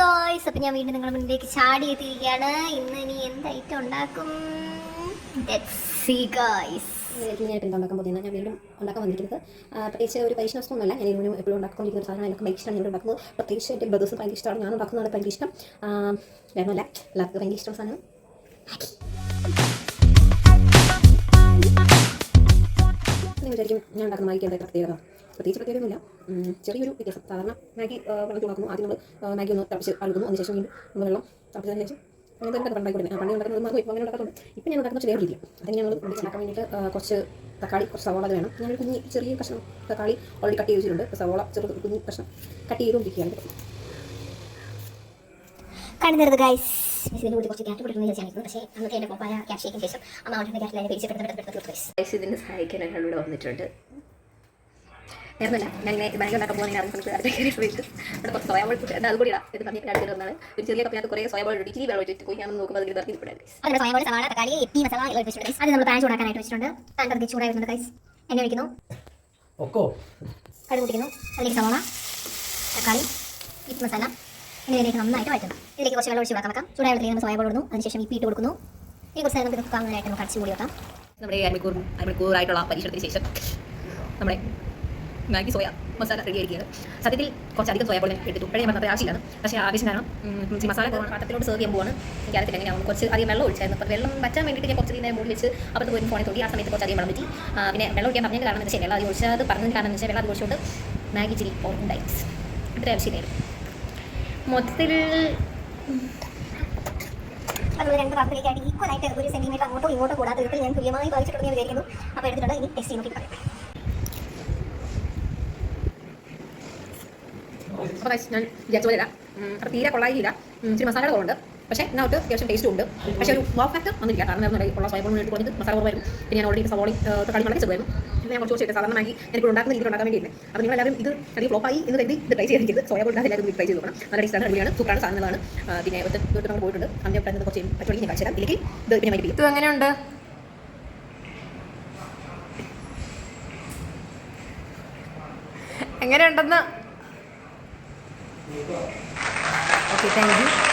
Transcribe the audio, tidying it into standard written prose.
Guys, അപ്പം ഞാൻ വീണ്ടും നിങ്ങളുടെ മുന്നിലേക്ക് ചാടി എത്തിയിരിക്കുകയാണ്. ഇന്ന് ഇനി എന്ത് ഐറ്റം ഉണ്ടാക്കും? എന്താ ഉണ്ടാക്കാൻ പോകുന്നത്? ഞാൻ വീണ്ടും ഉണ്ടാക്കാൻ വന്നിരിക്കുന്നത് പ്രത്യേകിച്ച് ഒരു പരീക്ഷണ വസ്തുവൊന്നുമല്ല. ഞാൻ ഇതിനും എപ്പോഴും ഉണ്ടാക്കൊണ്ടിരിക്കുന്ന ഒരു സാധനം എനിക്ക് ഭയങ്കര ഇഷ്ടമാണ്. ഞാൻ ഉണ്ടാക്കുന്നത് പ്രത്യേകിച്ച് എൻ്റെ ബ്രദേഴ്സ് ഭയങ്കര ഇഷ്ടമാണ്. ഞാൻ ഉണ്ടാക്കുന്നതാണ് ഭയങ്കര ഇഷ്ടം. വേണമല്ല, എല്ലാവർക്കും ഭയങ്കര ഇഷ്ടം സാധനം. നിങ്ങൾ വിചാരിക്കും ഞാൻ ഉണ്ടാക്കുന്ന മാഗിക്ക് എന്താ പ്രത്യേകിച്ച് പ്രത്യേകമൊന്നുമില്ല. ചെറിയൊരു വ്യത്യാസം. സാധാരണ മാഗി വെള്ളത്തിൽ ഉണ്ടാക്കുന്നു. ആദ്യം നമ്മൾ മാഗി ഒന്ന് തിളപ്പിച്ച് അഴുകുന്നു. അതിനുശേഷം വീണ്ടും നമ്മൾ വെള്ളം തിളപ്പിച്ചതിന് ശേഷം അങ്ങനെ തന്നെ ഉണ്ടാക്കിക്കൊടുക്കുന്നത്. പണ്ട് ഉണ്ടാക്കുന്നത് മാറും. ഇപ്പോൾ അങ്ങനെ ഉണ്ടാക്കുന്നുണ്ട്. ഇപ്പം ഞാൻ ഉണ്ടാക്കുന്ന ചെറിയ രീതിയിൽ അതിന് ഞങ്ങൾ ഉണ്ടാക്കാൻ വേണ്ടിയിട്ട് കുറച്ച് തക്കാളി, കുറച്ച് സവോള വേണം. ഞാനൊരു കുഞ്ഞ് ചെറിയ കഷ്ണം തക്കാളി ഓൾറെഡി കട്ട് ചെയ്ത് വെച്ചിട്ടുണ്ട്. സവോള ചെറു കുഞ്ഞ് കഷ്ണം കട്ട് ചെയ്തുകൊണ്ടിരിക്കുകയാണ്. കാണുന്നത് ഗൈസ്, ഇതിന് കൂടി കുറച്ച് ക്യാറ്റ് പിടിക്കുന്നത് വിചാരിക്കുന്നു. പക്ഷേ അന്നത്തെ എൻ്റെ പോപ്പായ ക്യാപ്ഷയ്ക്ക് ശേഷം അമ്മ അവിടെ ക്യാറ്റിലെ പേരിച്ച് ഇതിന് സഹായിക്കാൻ ഞങ്ങൾ ഇവിടെ വന്നിട്ടുണ്ട്. വേറൊന്നുമില്ല, ഞാൻ ഇങ്ങനെ ബാങ്ക് ഉണ്ടാക്കാൻ പോകുന്ന നമുക്ക് അടുത്തേക്ക് പോയിട്ട് ഇവിടെ കുറച്ച് സോയാബോൾ അത് കൂടി ഇടാം. ഇത് പറഞ്ഞിട്ട് അടുത്ത് വന്നാണ് ഒരു ചെറിയ കപ്പിനകത്ത് കുറേ സോയാബോൾ ഇട്ട് ഇച്ചിരി വെള്ളം ഒഴിച്ചിട്ട് പോയി ഞാൻ നോക്കുമ്പോൾ അതിൽ ഇറക്കി വിടാം. അതിന് സോയാബോൾ, സവാള, തക്കാളി, എത്തി മസാല എല്ലാം വെച്ചിട്ടുണ്ട്. അത് നമ്മൾ പാൻ ചൂടാക്കാനായിട്ട് വെച്ചിട്ടുണ്ട്. പാൻ ചൂടായി വരുന്നുണ്ട് ഗൈസ്. എണ്ണ ഒഴിക്കുന്നു, കടുക് പൊട്ടിക്കുന്നു. അതിലേക്ക് സവാള, തക്കാളി, എത്തി മസാല എന്നിവയിലേക്ക് നന്നായിട്ട് വഴറ്റുന്നു. ഇതിലേക്ക് കുറച്ച് വെള്ളം ഒഴിച്ച് വെക്കാം. ചൂടായ വെള്ളത്തിലേക്ക് നമ്മൾ സോയാബോൾ ഇടുന്നു. അതിനുശേഷം ഇട്ട് കൊടുക്കുന്നു. ഈ കുറച്ച് നമുക്ക് കാണാനായിട്ട് നമുക്ക് അടച്ചു കൂടി വെക്കാം. നമ്മുടെ അരമണിക്കൂറായിട്ടുള്ള പരീക്ഷണത്തിന് ശേഷം നമ്മുടെ മാഗി സോയ മസാല റെഡി ആയിരിക്കുകയാണ്. സത്യത്തിൽ കുറച്ചധികം സോയാബോൾ ഞാൻ എടുത്തു. ഇപ്പോഴേ ഞാൻ പറഞ്ഞത് ആവശ്യമില്ല. പക്ഷേ ആവശ്യം കാരണം മസാല പാത്രത്തിലോട്ട് സെർവ് ചെയ്യാൻ പോവാണ്. എനിക്ക് അറിയത്തില്ല എങ്ങനെയാണ്. കുറച്ച് അധികം വെള്ളം ഒഴിച്ചായിരുന്നു. അപ്പോൾ വെള്ളം വറ്റാൻ വേണ്ടിയിട്ട് ഞാൻ കുറച്ച് നേരം മൂടി വെച്ച് അപ്പുറത്ത് പോയി ഫോണിൽ തോന്നി. ആ സമയത്ത് കുറച്ച് അധികം വെള്ളം പറ്റി. പിന്നെ വെള്ളം ഒഴിക്കാൻ പറഞ്ഞത് കാരണം വെച്ചാൽ വെള്ളം അത് ഒഴിച്ചത് പറഞ്ഞത് കാരണം വെച്ചാൽ വെള്ളം അത് ഒഴിച്ചുകൊണ്ട് മാഗി ചിരി ഉണ്ടായി. അത്ര ആവശ്യമില്ലായിരുന്നു. മൊത്തത്തിൽ അത് രണ്ട് ഭാഗത്തിലേക്കായിട്ട് ഈക്വലായിട്ട് ഒരു സെൻറ്റിമീറ്റർ അങ്ങോട്ടോ ഇങ്ങോട്ടോ കൂടാത്ത വിധത്തിൽ ഞാൻ തുല്യമായി വായിച്ചിട്ടുണ്ട് ഞാൻ വിചാരിക്കുന്നു. അപ്പോൾ എടുത്തിട്ടുണ്ട്. ഇനി ടെസ്റ്റ് ചെയ്ത് നോക്കി. അപ്പോൾ ഞാൻ വിചാരിച്ച പോലെ അപ്പോൾ തീരെ കൊള്ളായില്ല. ഇച്ചിരി മസാല കുറവുണ്ട്. പക്ഷേ ഇതിനകത്ത് അത്യാവശ്യം ടേസ്റ്റും ഉണ്ട്. പക്ഷേ ഒരു വാവ് ഫാക്ടർ ഒന്നുമില്ല. കാരണം ഉള്ള സോയാബോൾ ഇട്ട് കുറഞ്ഞത് മസാല കുറവായിരുന്നു. പിന്നെ ഞാൻ ഓൾറെഡി സവോളയും തക്കാളി വളരെ ചെറുതായിരുന്നു. പിന്നെ ഞാൻ കുറച്ച് സാധാരണ മാഗി എനിക്ക് ഉണ്ടാക്കുന്ന രീതിയിൽ ഉണ്ടാക്കാൻ വേണ്ടിയില്ല. അപ്പോൾ നിങ്ങളെല്ലാവരും ഇത് അധികം ഫ്ലോപ്പായി എന്ന് കരുതി ഇത് ട്രൈ ചെയ്തിരിക്കുന്നത് സോയാബോൾ എല്ലാവരും ട്രൈ ചെയ്ത് നോക്കണം. നല്ല ടേസ്റ്റാണ്, അടിപൊളിയാണ്, സൂപ്പറാണ് സാധനങ്ങളാണ്. പിന്നെ ഇതൊട്ട് നമ്മൾ പോയിട്ടുണ്ട്. അതിൻ്റെ ഒപ്പം കുറച്ച് പറ്റുമെങ്കിൽ ഞാൻ കാണിച്ചു തരാം. ഇല്ലെങ്കിൽ ഇത് പിന്നെ മൈക്ക് ഇത് എങ്ങനെയുണ്ട്? എങ്ങനെയുണ്ടെന്ന്? Okay, thank you.